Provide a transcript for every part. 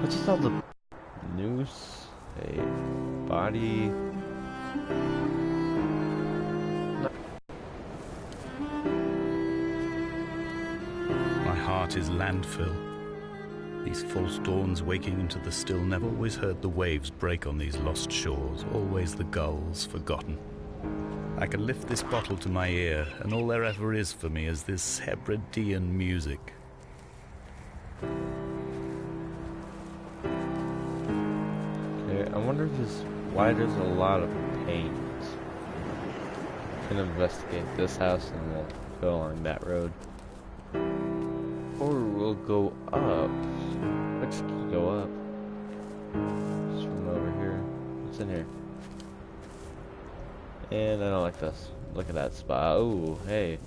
What's just all the noose? A body. My heart is landfill. These false dawns waking into the still never always heard the waves break on these lost shores, always the gulls forgotten. I can lift this bottle to my ear, and all there ever is for me is this Hebridean music. Okay, I wonder if this why there's a lot of paint. Can investigate this house and we'll go along that road. Or we'll go up. Let's go up. Just from over here. What's in here? And I don't like this. Look at that spot. Oh, hey.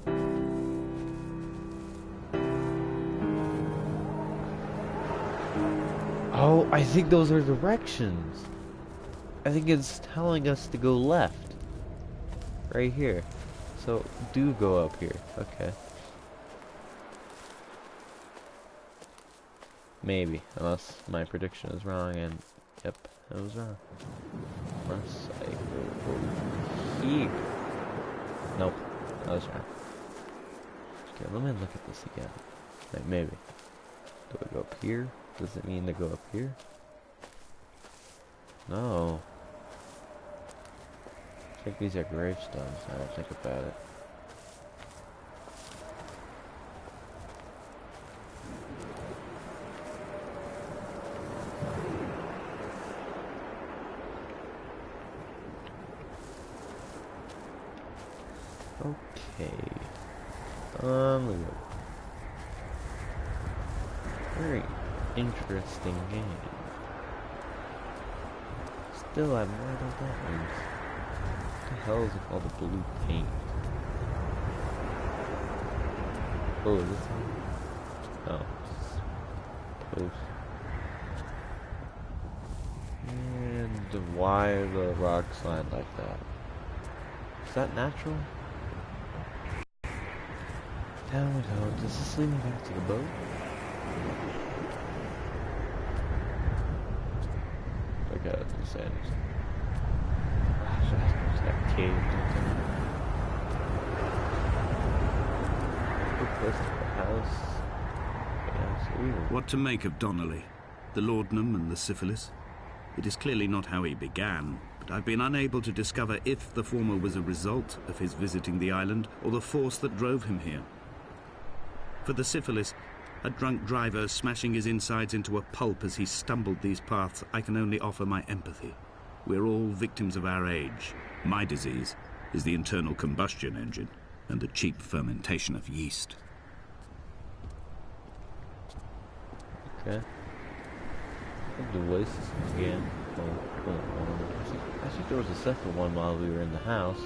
Oh, I think those are directions. I think it's telling us to go left. Right here. So, do go up here. Okay. Maybe. Unless my prediction is wrong and... Yep, it was wrong. Unless I go here. Nope. That was wrong. Okay, let me look at this again. Wait, maybe. Do I go up here? Does it mean to go up here? No. I think these are gravestones now I think about it. Okay. Look at very interesting game. Still, I'm right on that one. What the hell is it called? The blue paint. Oh, is this one? Oh, post. And why the rock slide like that? Is that natural? Down we go. Does this lead me back to the boat? Okay, that's insane. There's that cave. Good place to the house. What to make of Donnelly, the laudanum and the syphilis? It is clearly not how he began, but I've been unable to discover if the former was a result of his visiting the island or the force that drove him here. For the syphilis, a drunk driver smashing his insides into a pulp as he stumbled these paths, I can only offer my empathy. We're all victims of our age. My disease is the internal combustion engine and the cheap fermentation of yeast. Okay. The voices again. I think there was a second one while we were in the house.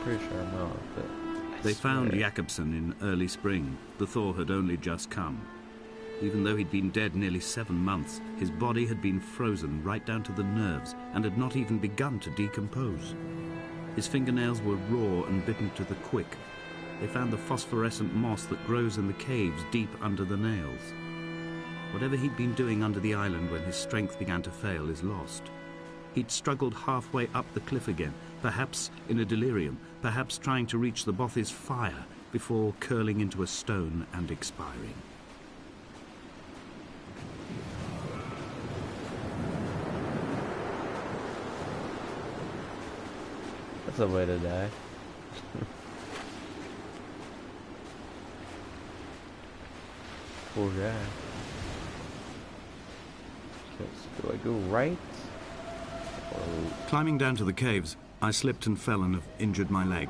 Pretty sure I'm not, but they found Jakobsen in early spring. The thaw had only just come. Even though he'd been dead nearly 7 months, his body had been frozen right down to the nerves and had not even begun to decompose. His fingernails were raw and bitten to the quick. They found the phosphorescent moss that grows in the caves deep under the nails. Whatever he'd been doing under the island when his strength began to fail is lost. He'd struggled halfway up the cliff again, perhaps in a delirium, perhaps trying to reach the Bothy's fire before curling into a stone and expiring. that's a way to die. Poor guy. Okay, so do I go right? Climbing down to the caves, I slipped and fell and have injured my leg.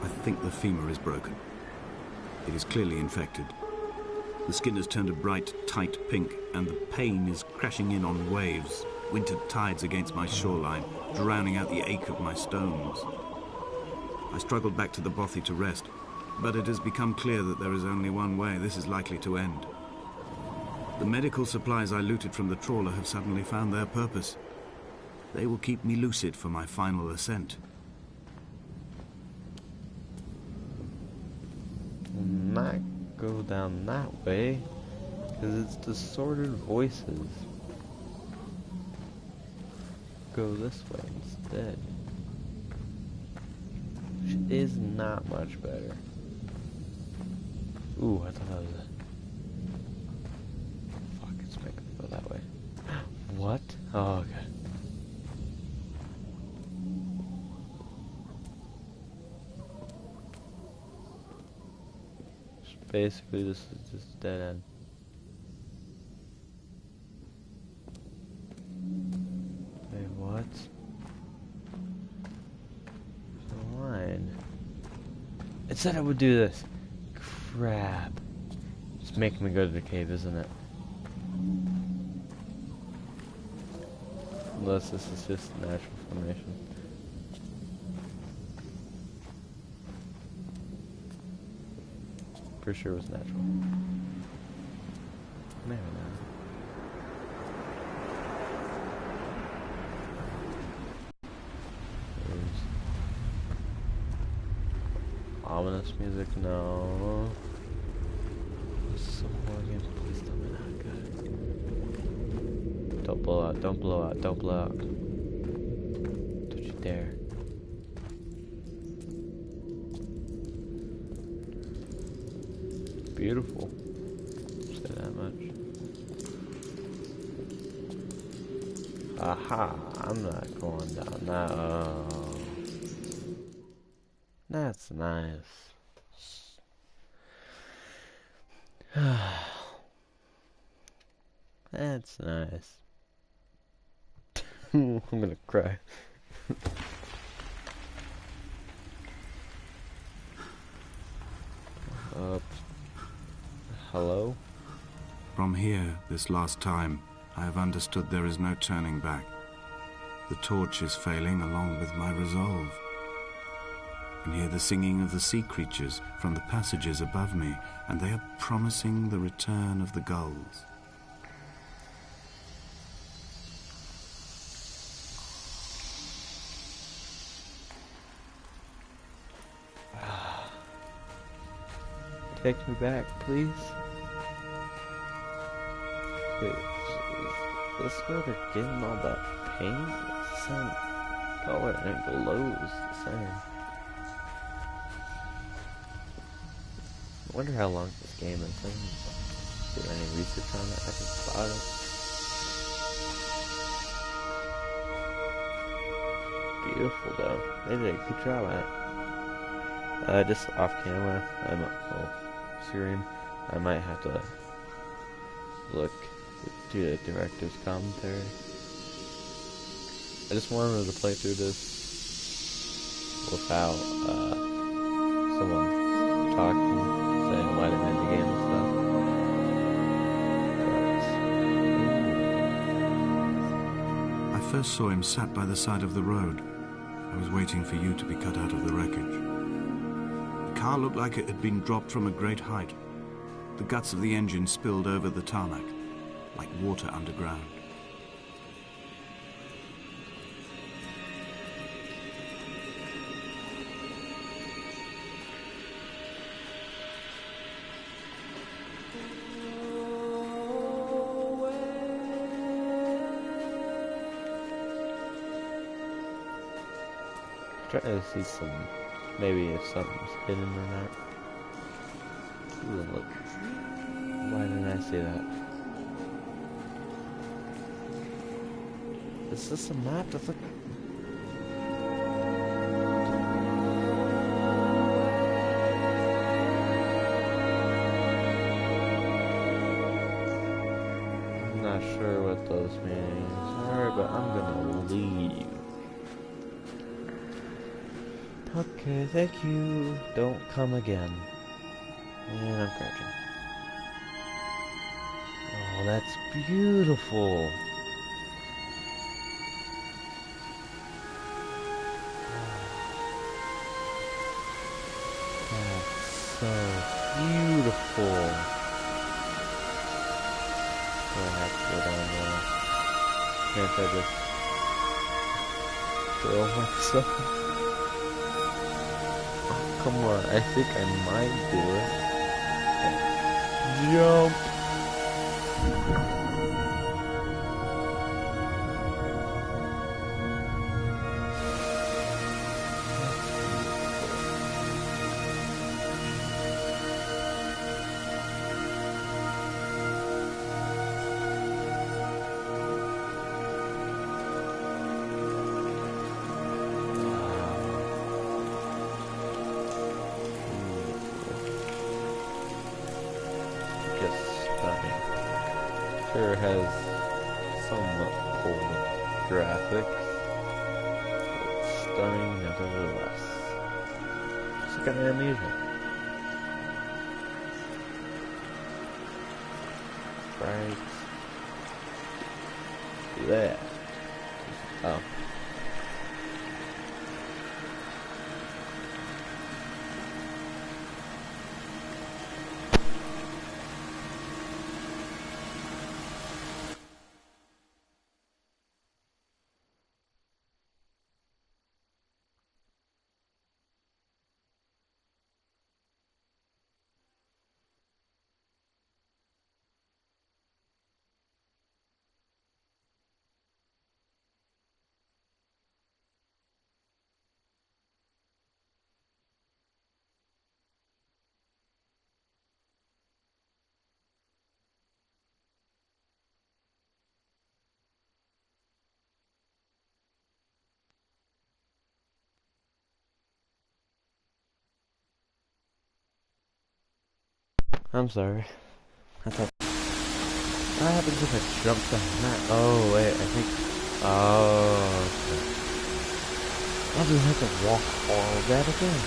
I think the femur is broken. It is clearly infected. The skin has turned a bright, tight pink, and the pain is crashing in on waves, winter tides against my shoreline, drowning out the ache of my stones. I struggled back to the bothy to rest, but it has become clear that there is only one way this is likely to end. The medical supplies I looted from the trawler have suddenly found their purpose. They will keep me lucid for my final ascent. Not go down that way. Because it's distorted voices. Go this way instead. Which is not much better. Ooh, I thought that was a... Fuck, it's making me go that way. What? Oh, okay. Basically, this is just a dead end. Wait, what? There's a line. It said I would do this. Crap. It's making me go to the cave, isn't it? Unless this is just natural formation. For sure it was natural. Maybe not. There's ominous music, no. Some more games, please tell me not good. Don't blow out, don't blow out, don't blow out. Don't you dare. Beautiful. Say that much. Aha! I'm not going down that. Oh. That's nice. That's nice. I'm gonna cry. Hello? From here, this last time, I have understood there is no turning back. The torch is failing along with my resolve. I can hear the singing of the sea creatures from the passages above me, and they are promising the return of the gulls. Take me back, please. Wait, is this where they're getting all that paint? It's the same color and it glows the same. I wonder how long this game is. I didn't do any research on it. I just bought it. Beautiful though. They did a good job at it. Just off camera, screen, I might have to look do the director's commentary. I just wanted to play through this without someone talking, saying why they made the game and I first saw him sat by the side of the road. I was waiting for you to be cut out of the wreckage. The car looked like it had been dropped from a great height. The guts of the engine spilled over the tarmac, like water underground. trying to see some, maybe if something's hidden or not. Ooh, look. Why didn't I see that? Is this a map? That's like... I'm not sure what those meanings are, but I'm gonna leave. Okay, thank you. Don't come again. And I'm crouching. Oh, that's beautiful. That's so beautiful. I have to go down there. Can't I just throw myself? Oh, come on, I think I might do it. Jump! Sure has somewhat cool graphics. Stunning nevertheless. Just like an amnesia. Right there. Oh. I'm sorry. I thought. What happens if I jump down that? Oh, wait, I think. Oh, okay. I'll just have to walk all that again.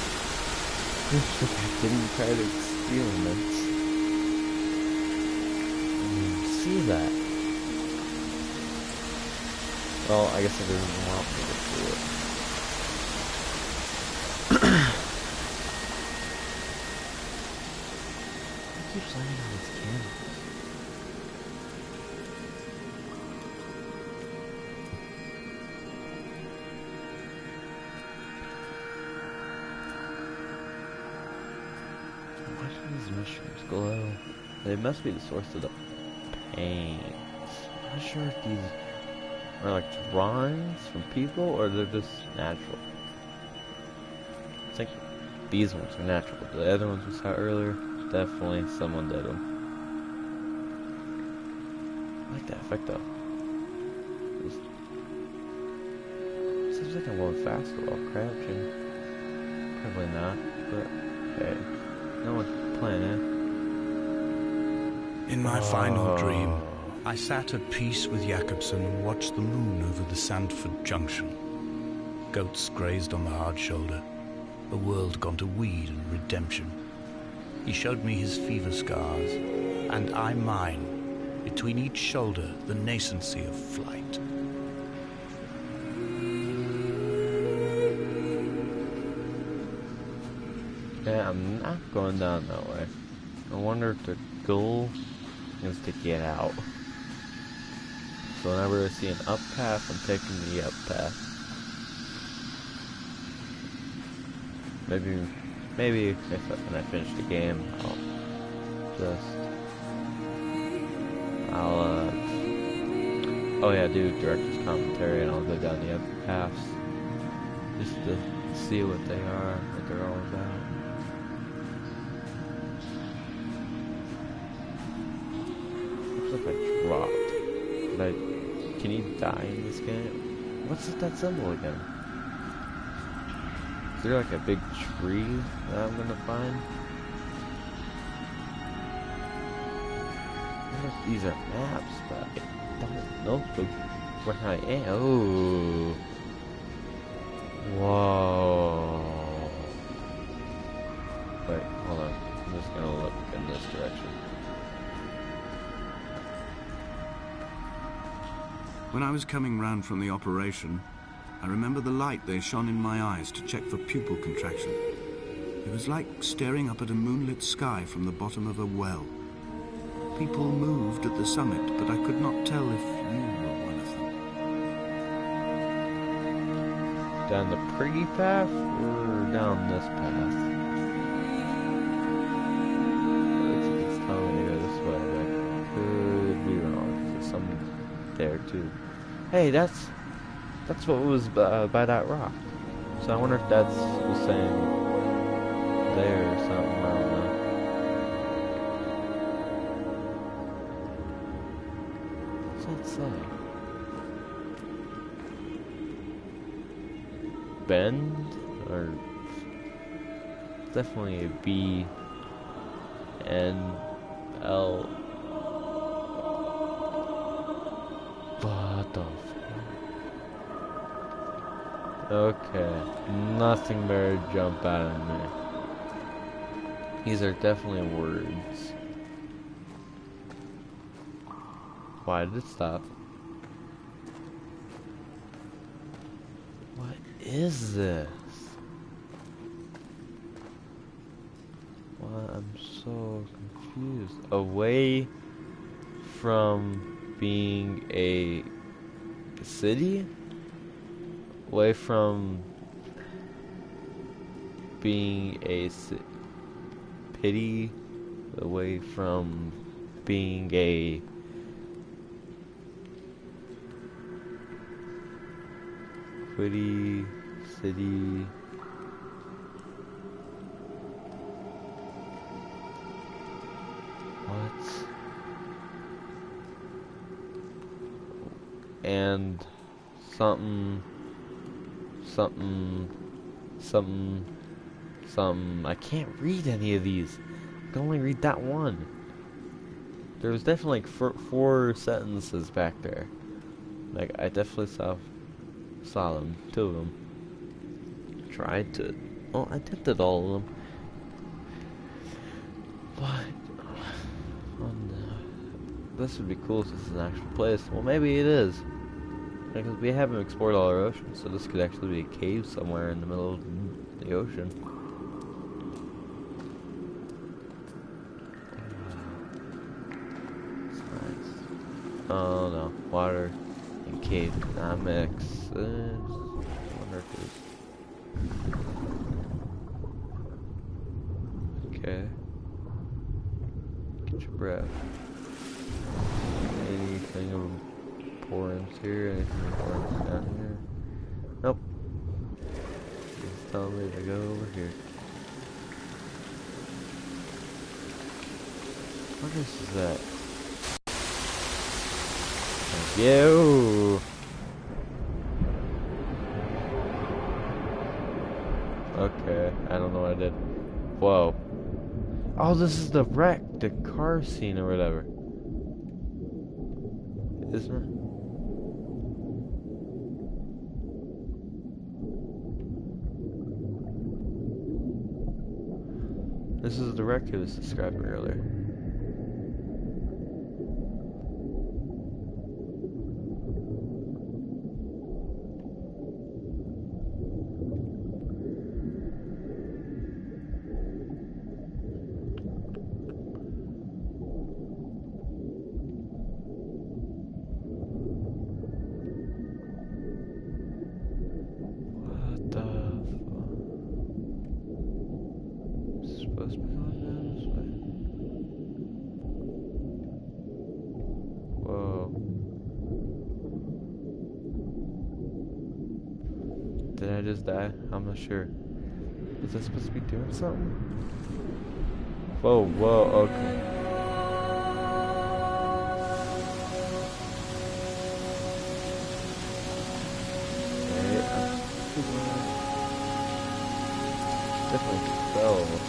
Just like I didn't try to experiment. See that. Well, I guess it doesn't want me to do it. It keeps landing on its canvas. Why do these mushrooms glow? They must be the source of the paint. I'm not sure if these are like drawings from people or they're just natural. I think these ones are natural. The other ones we saw earlier, definitely someone did them. I like that effect though. Seems like I'm going faster while crouching. Probably not, but hey, no one's playing. In my final dream, I sat at peace with Jakobsen and watched the moon over the Sandford Junction. Goats grazed on the hard shoulder, a world gone to weed and redemption. He showed me his fever scars, and I mine, between each shoulder the nascency of flight. Yeah, I'm not going down that way. I wonder if the goal is to get out. So whenever I see an up path, I'm taking the up path. Maybe if when I finish the game, I'll do director's commentary and I'll go down the other paths just to see what they're all about. Looks like I dropped. Can you die in this game? What's that symbol again? Is there like a big tree that I'm gonna find? I wonder if these are maps, but I don't know where I am. Oh. Whoa. Wait, hold on. I'm just gonna look in this direction. When I was coming round from the operation, I remember the light they shone in my eyes to check for pupil contraction. It was like staring up at a moonlit sky from the bottom of a well. People moved at the summit, but I could not tell if you were one of them. Down the pretty path or down this path? It looks like it's telling me to go this way, but I could be wrong. There's something there too. Hey, that's what was by that rock. So I wonder if that's the same there or something. I don't know. What's that say? Bend? Or definitely a B N L Okay. Nothing better jump out of me. These are definitely words. Why did it stop? What is this? Well, I'm so confused. Away from being a city? Away from being a pity? Away from being a pretty city? What? And something, something, something. I can't read any of these. I can only read that one. There was definitely like four sentences back there. Like I definitely saw them, two of them. Tried to. Well, I attempted all of them. But this would be cool if this is an actual place. Well, maybe it is. Because we haven't explored all our oceans, so this could actually be a cave somewhere in the middle of the ocean. It's nice. Oh no, water and cave dynamics. I wonder if it's... Okay. Get your breath. Anything of importance here? Anything of importance down here? Nope. It's telling me to go over here. What is that? Thank you. Okay, I don't know what I did. Whoa. Oh, this is the wreck, the car scene or whatever. Isn't it? This is the wreck he was describing earlier. What the fuck? It's supposed to be going down this way. Whoa. Did I just die? I'm not sure. Is that supposed to be doing something? Whoa, whoa, okay. Definitely fell away.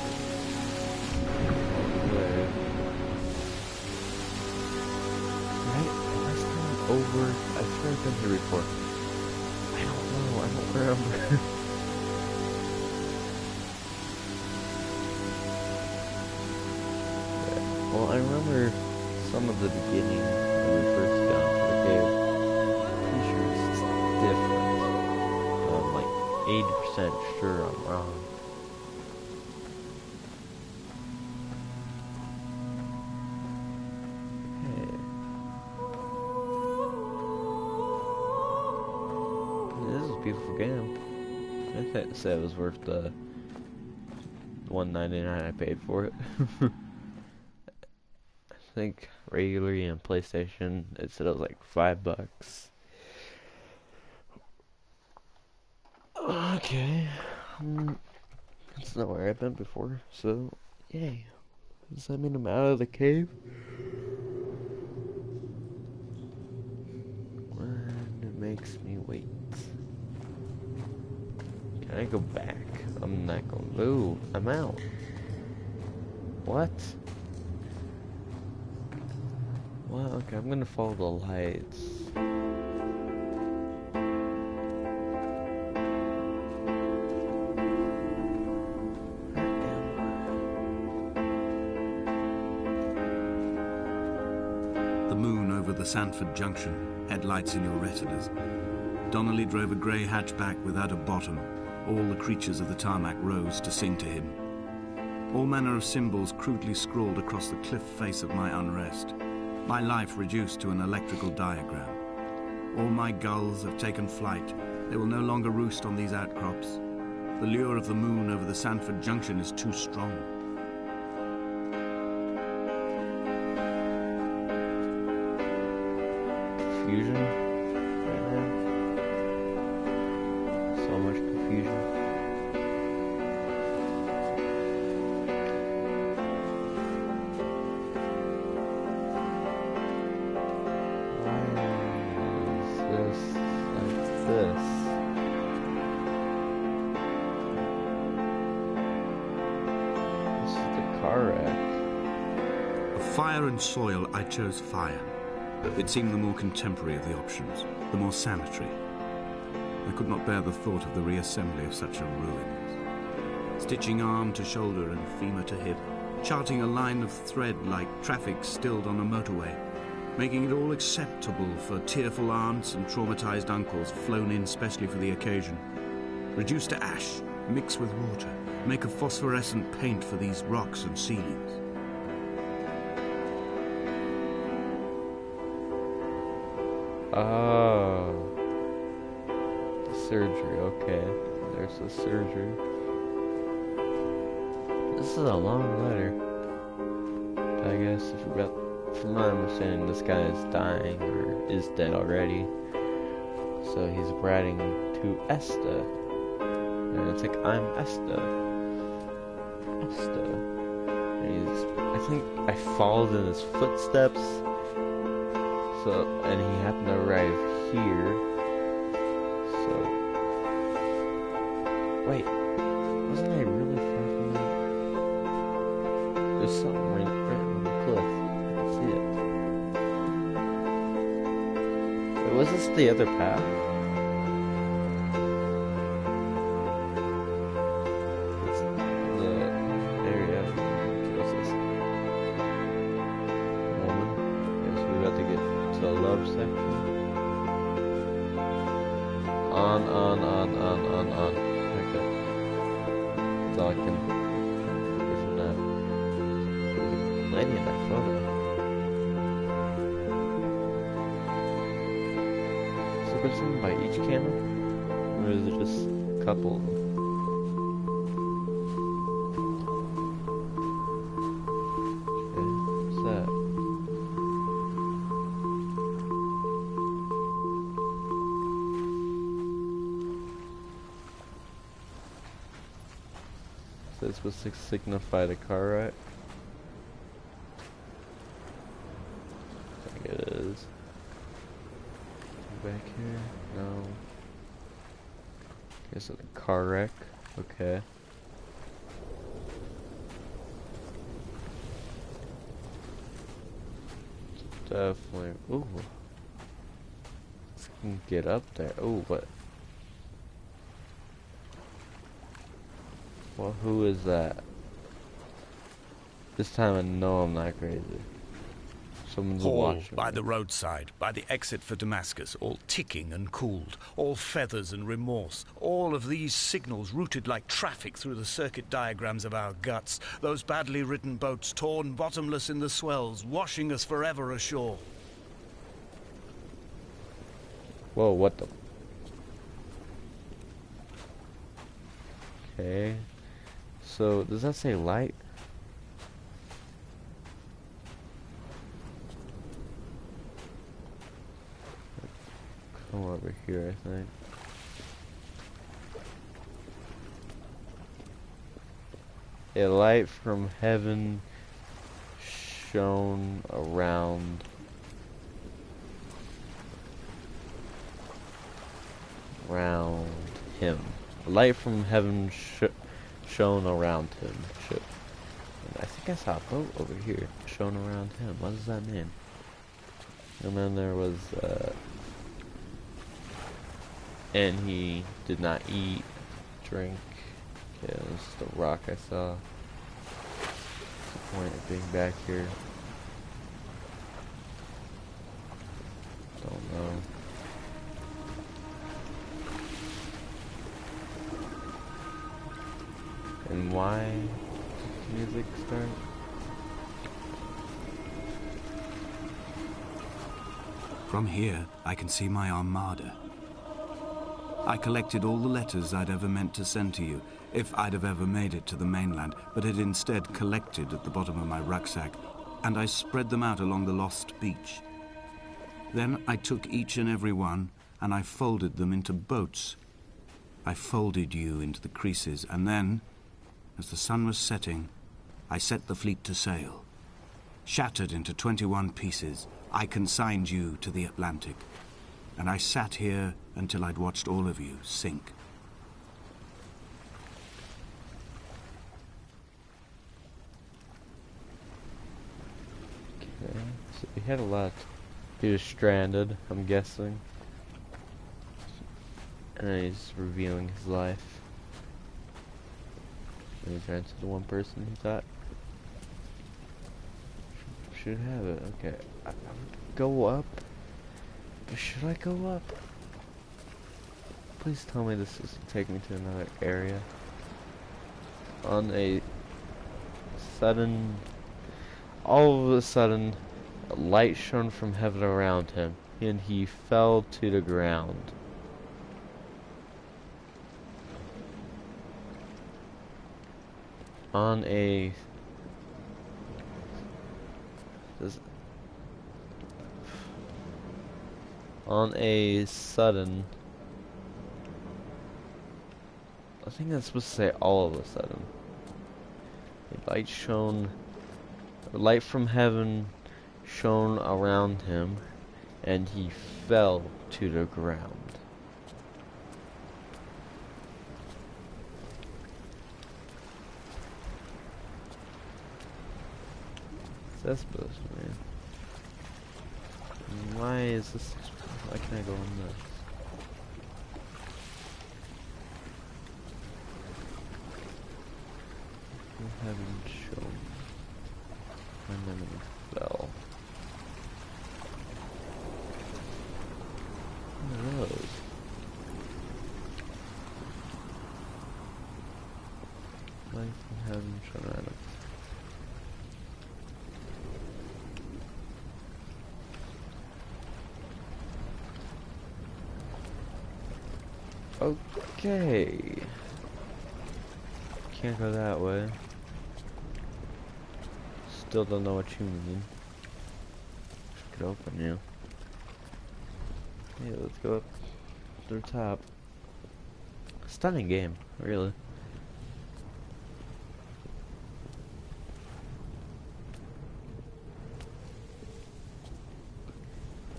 Right? Am I still over? I swear I've been here before. I don't know. I don't remember. Yeah. Well, I remember some of the beginning when we first got into the cave. Pretty sure it's different. I'm like 80% sure I'm wrong. Beautiful game. I think said it was worth the $1.99 I paid for it. I think regularly on PlayStation it said it was like $5. Okay, that's not where I've been before, so yay. Does that mean I'm out of the cave? And it makes me wait. Can I go back? I'm not gonna move. I'm out. What? Well, okay, I'm gonna follow the lights. moon over the Sanford Junction, headlights in your retinas. Donnelly drove a grey hatchback without a bottom. All the creatures of the tarmac rose to sing to him. All manner of symbols crudely scrawled across the cliff face of my unrest. My life reduced to an electrical diagram. All my gulls have taken flight. They will no longer roost on these outcrops. The lure of the moon over the Sanford Junction is too strong. Confusion right now. So much confusion. Why is this like this? This is the car wreck. Of fire and soil, I chose fire. It seemed the more contemporary of the options, the more sanitary. I could not bear the thought of the reassembly of such a ruin. Stitching arm to shoulder and femur to hip, charting a line of thread like traffic stilled on a motorway, making it all acceptable for tearful aunts and traumatized uncles flown in specially for the occasion. Reduce to ash, mix with water, make a phosphorescent paint for these rocks and ceilings. Oh. The surgery, okay. There's the surgery. This is a long letter. But I guess if you got, from my understanding, this guy is dying or is dead already. So he's writing to Esta. And it's like, I'm Esta. Esta. And I think I followed in his footsteps. So, and he happened to arrive here. So, wait, wasn't I really far from that? There's something right on the cliff. I can see it. Wait, was this the other path? It's the area. What's this? Woman. Guess we got to get the love section. On. Okay. That's all I can do for now. There's a lady in that photo. Is there something by each camera? Or is it just a couple of them? Okay, what's that? This was to signify the car wreck. I think it is. Back here? No. Okay, so the car wreck. Okay. Definitely. Ooh. Let's get up there. Ooh, what? Well, who is that? This time I know I'm not crazy. Someone's Hall watching by me. the roadside, by the exit for Damascus, all ticking and cooled, all feathers and remorse, all of these signals routed like traffic through the circuit diagrams of our guts, those badly written boats torn bottomless in the swells, washing us forever ashore. Whoa, what the? Okay. So, does that say light? Come over here, I think. A light from heaven shone around him. A light from heaven shone around him. I think I saw a boat over here shone around him. What does that mean? And then there was, and he did not eat, drink. Okay, this is the rock I saw. What's the point of being back here? And why did the music start? From here, I can see my armada. I collected all the letters I'd ever meant to send to you, if I'd have ever made it to the mainland, but had instead collected at the bottom of my rucksack, and I spread them out along the lost beach. Then I took each and every one, and I folded them into boats. I folded you into the creases, and then, as the sun was setting, I set the fleet to sail. Shattered into 21 pieces, I consigned you to the Atlantic, and I sat here until I'd watched all of you sink. Okay, so he had a lot. He was stranded, I'm guessing. And then he's reviewing his life. And he turns to the one person he thought should have it. Okay, I would go up. Should I go up? Please tell me this is take me to another area. On a sudden, all of a sudden, a light shone from heaven around him, and he fell to the ground. On a sudden, I think that's supposed to say all of a sudden. A light from heaven shone around him, and he fell to the ground. What's that supposed to mean? Why is this? Why can't I go on this? Heaven shone, and then he fell. What are those? Light from heaven shone around him. Okay. Can't go that way. Still don't know what you mean. Could open you. Yeah, let's go up to the top. Stunning game, really.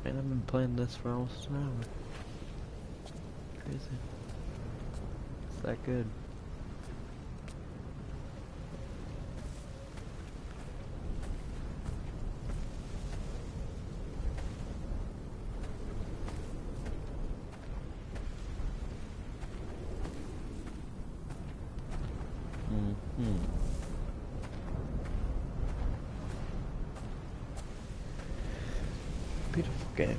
Man, I've been playing this for almost an hour. Crazy. It's that good. Beautiful game.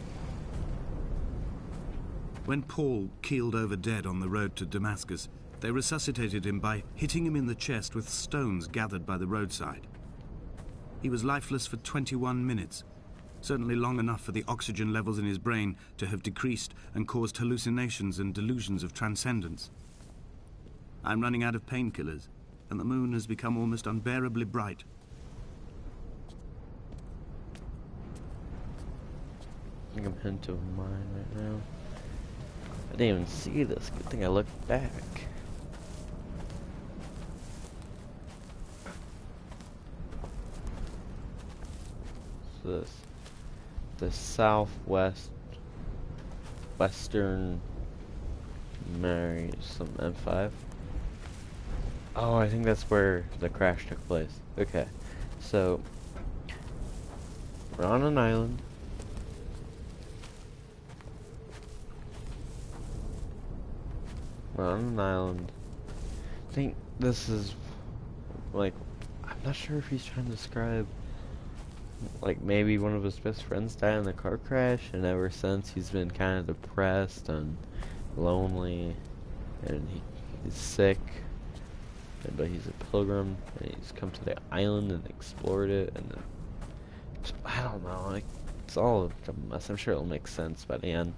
When Paul keeled over dead on the road to Damascus, they resuscitated him by hitting him in the chest with stones gathered by the roadside. He was lifeless for 21 minutes, certainly long enough for the oxygen levels in his brain to have decreased and caused hallucinations and delusions of transcendence. I'm running out of painkillers, and the moon has become almost unbearably bright. I think I'm heading to a mine right now. I didn't even see this. Good thing I looked back. What's this? The southwest, western, Mary, some M5. Oh, I think that's where the crash took place. Okay, so we're on an island. We're on an island. I think this is, like, I'm not sure if he's trying to describe, like, maybe one of his best friends died in a car crash, and ever since he's been kind of depressed and lonely, and he's sick. but he's a pilgrim, and he's come to the island and explored it, and then, I don't know, like, it's all a mess. I'm sure it'll make sense by the end.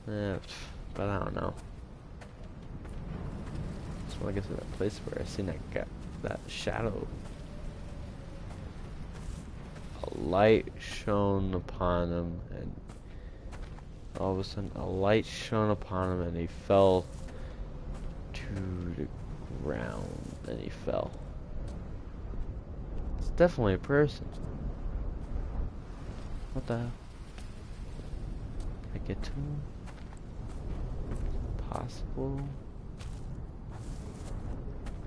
Yeah, but I don't know. Just want to get to that place where I seen that shadow. A light shone upon him, and all of a sudden a light shone upon him, and he fell to the ground, and he fell. It's definitely a person. What the hell? Can I get to him? Possible?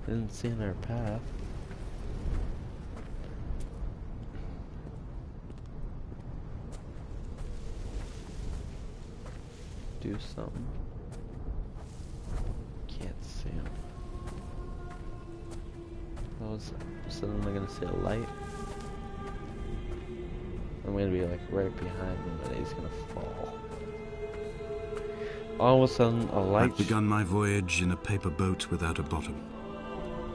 Didn't see in our path. Do something. Can't see him. All of a sudden I'm gonna see a light. I'm gonna be like right behind him, and he's gonna fall. All of a sudden a light. I've begun my voyage in a paper boat without a bottom.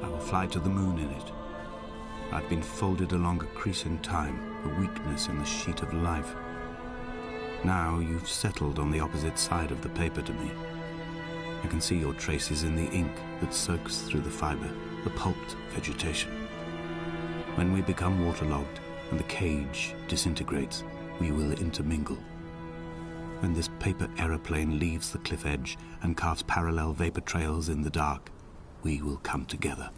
I will fly to the moon in it. I've been folded along a crease in time, a weakness in the sheet of life. Now you've settled on the opposite side of the paper to me. I can see your traces in the ink that soaks through the fiber, the pulped vegetation. When we become waterlogged and the cage disintegrates, we will intermingle. When this paper aeroplane leaves the cliff edge and carves parallel vapor trails in the dark, we will come together.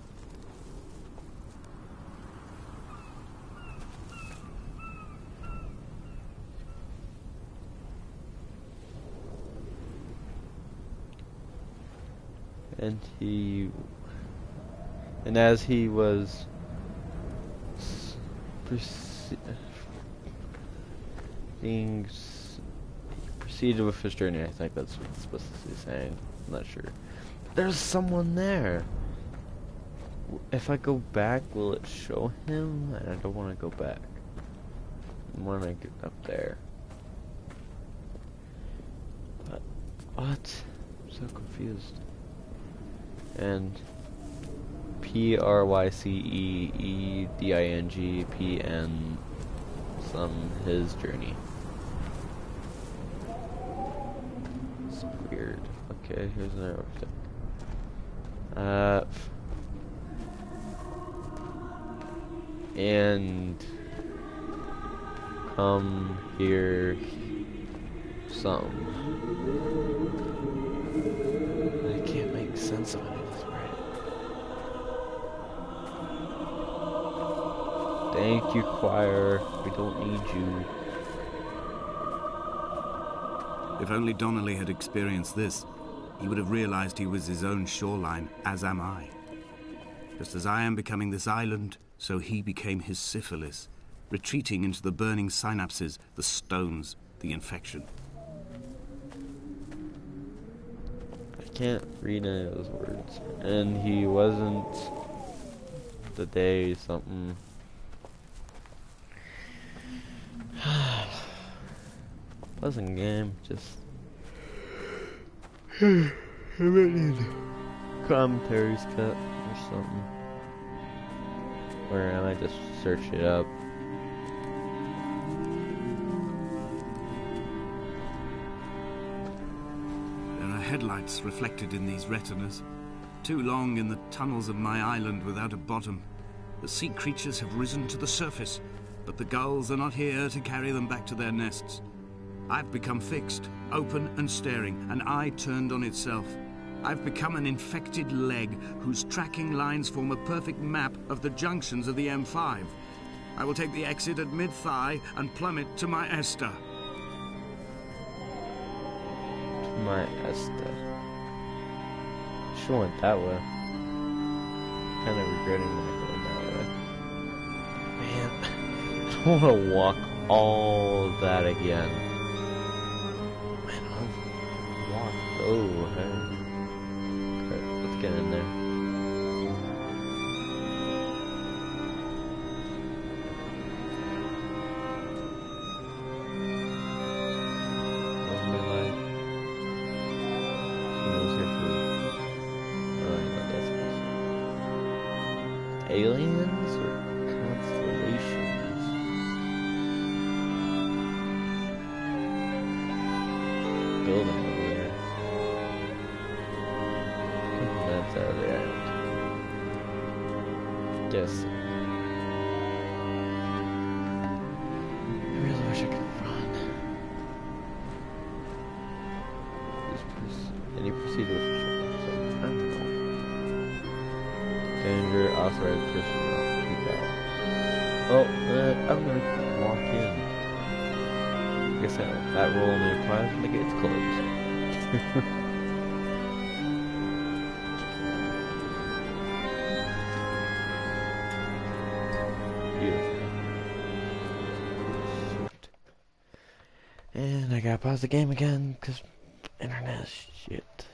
And as he was proceeded with his journey, I think that's what it's supposed to be saying. I'm not sure. But there's someone there. If I go back, will it show him? And I don't want to go back. I want to get up there. But what? I'm so confused. And PRYCEEDING PN his journey. It's weird. Okay, here's another thing. And come here some. I can't make sense of it. Thank you, choir. We don't need you. If only Donnelly had experienced this, he would have realized he was his own shoreline, as am I. Just as I am becoming this island, so he became his syphilis, retreating into the burning synapses, the stones, the infection. I can't read any of those words. And he wasn't the day something. Pleasant game, just I might need commentaries cut or something. Or I might just search it up. There are headlights reflected in these retinas. Too long in the tunnels of my island without a bottom. The sea creatures have risen to the surface, but the gulls are not here to carry them back to their nests. I've become fixed, open and staring, an eye turned on itself. I've become an infected leg whose tracking lines form a perfect map of the junctions of the M5. I will take the exit at mid-thigh and plummet to my Esther. To my Esther. Should went that way. Kind of regretting not going that way. Man, I don't want to walk all of that again. Oh, okay. Let's get in there. Love my life. Someone's here for... Oh, I thought that's aliens or constellations? Building over there. That's out of the end. Guess. I really wish I could run. Any proceed with instructions? I don't know. Danger, authorized person, keep out. Oh, I'm gonna walk in. I guess that rule only applies when the gate's closed. Beautiful. And I gotta pause the game again, because internet is shit.